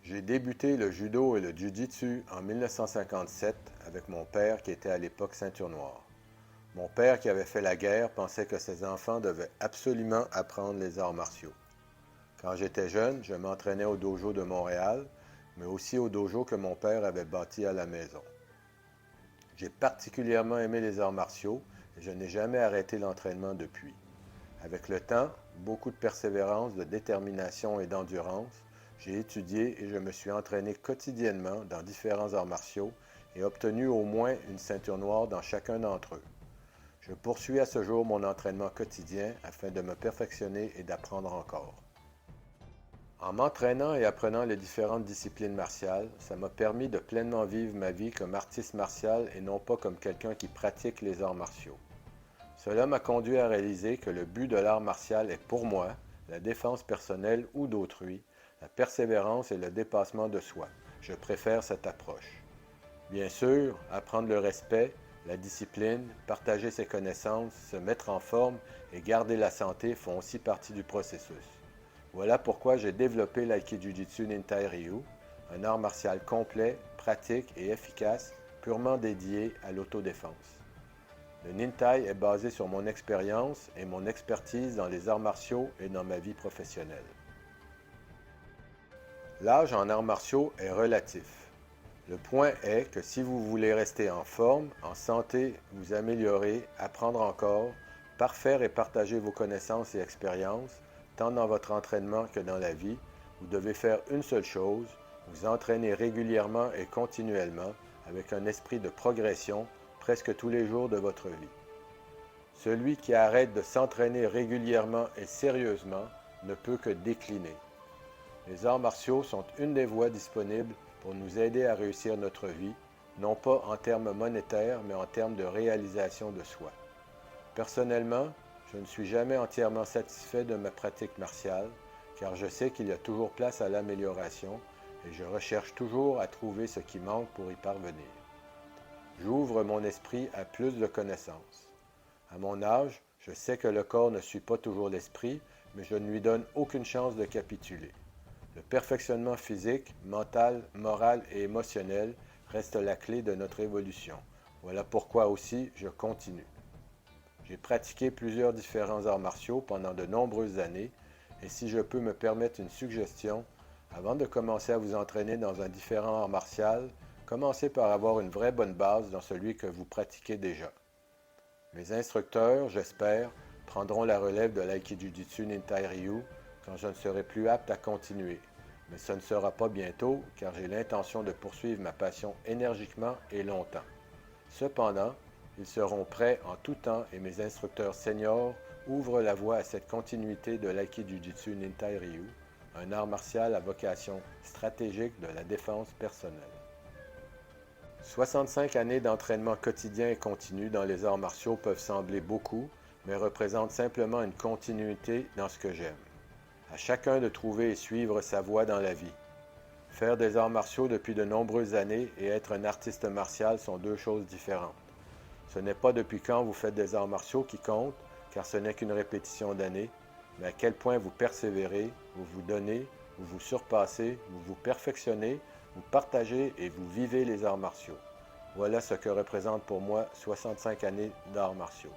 J'ai débuté le judo et le jiu-jitsu en 1957 avec mon père qui était à l'époque ceinture noire. Mon père qui avait fait la guerre pensait que ses enfants devaient absolument apprendre les arts martiaux. Quand j'étais jeune, je m'entraînais au dojo de Montréal, mais aussi au dojo que mon père avait bâti à la maison. J'ai particulièrement aimé les arts martiaux et je n'ai jamais arrêté l'entraînement depuis. Avec le temps, beaucoup de persévérance, de détermination et d'endurance, j'ai étudié et je me suis entraîné quotidiennement dans différents arts martiaux et obtenu au moins une ceinture noire dans chacun d'entre eux. Je poursuis à ce jour mon entraînement quotidien afin de me perfectionner et d'apprendre encore. En m'entraînant et apprenant les différentes disciplines martiales, ça m'a permis de pleinement vivre ma vie comme artiste martial et non pas comme quelqu'un qui pratique les arts martiaux. Cela m'a conduit à réaliser que le but de l'art martial est pour moi la défense personnelle ou d'autrui, la persévérance et le dépassement de soi. Je préfère cette approche. Bien sûr, apprendre le respect, la discipline, partager ses connaissances, se mettre en forme et garder la santé font aussi partie du processus. Voilà pourquoi j'ai développé l'Aikijujitsu Nintai Ryu, un art martial complet, pratique et efficace, purement dédié à l'autodéfense. Le Nintai est basé sur mon expérience et mon expertise dans les arts martiaux et dans ma vie professionnelle. L'âge en arts martiaux est relatif. Le point est que si vous voulez rester en forme, en santé, vous améliorer, apprendre encore, parfaire et partager vos connaissances et expériences, tant dans votre entraînement que dans la vie, vous devez faire une seule chose, vous entraîner régulièrement et continuellement avec un esprit de progression presque tous les jours de votre vie. Celui qui arrête de s'entraîner régulièrement et sérieusement ne peut que décliner. Les arts martiaux sont une des voies disponibles pour nous aider à réussir notre vie, non pas en termes monétaires, mais en termes de réalisation de soi. Personnellement, je ne suis jamais entièrement satisfait de ma pratique martiale, car je sais qu'il y a toujours place à l'amélioration et je recherche toujours à trouver ce qui manque pour y parvenir. J'ouvre mon esprit à plus de connaissances. À mon âge, je sais que le corps ne suit pas toujours l'esprit, mais je ne lui donne aucune chance de capituler. Le perfectionnement physique, mental, moral et émotionnel reste la clé de notre évolution. Voilà pourquoi aussi je continue. J'ai pratiqué plusieurs différents arts martiaux pendant de nombreuses années et si je peux me permettre une suggestion, avant de commencer à vous entraîner dans un différent art martial, commencez par avoir une vraie bonne base dans celui que vous pratiquez déjà. Mes instructeurs, j'espère, prendront la relève de l'Aikijujitsu Nintai Ryu quand je ne serai plus apte à continuer. Mais ce ne sera pas bientôt car j'ai l'intention de poursuivre ma passion énergiquement et longtemps. Cependant, ils seront prêts en tout temps et mes instructeurs seniors ouvrent la voie à cette continuité de l'Aikijujitsu Nintai Ryu, un art martial à vocation stratégique de la défense personnelle. 65 années d'entraînement quotidien et continu dans les arts martiaux peuvent sembler beaucoup, mais représentent simplement une continuité dans ce que j'aime. À chacun de trouver et suivre sa voie dans la vie. Faire des arts martiaux depuis de nombreuses années et être un artiste martial sont deux choses différentes. Ce n'est pas depuis quand vous faites des arts martiaux qui compte, car ce n'est qu'une répétition d'années, mais à quel point vous persévérez, vous vous donnez, vous vous surpassez, vous vous perfectionnez, vous partagez et vous vivez les arts martiaux. Voilà ce que représente pour moi 65 années d'arts martiaux.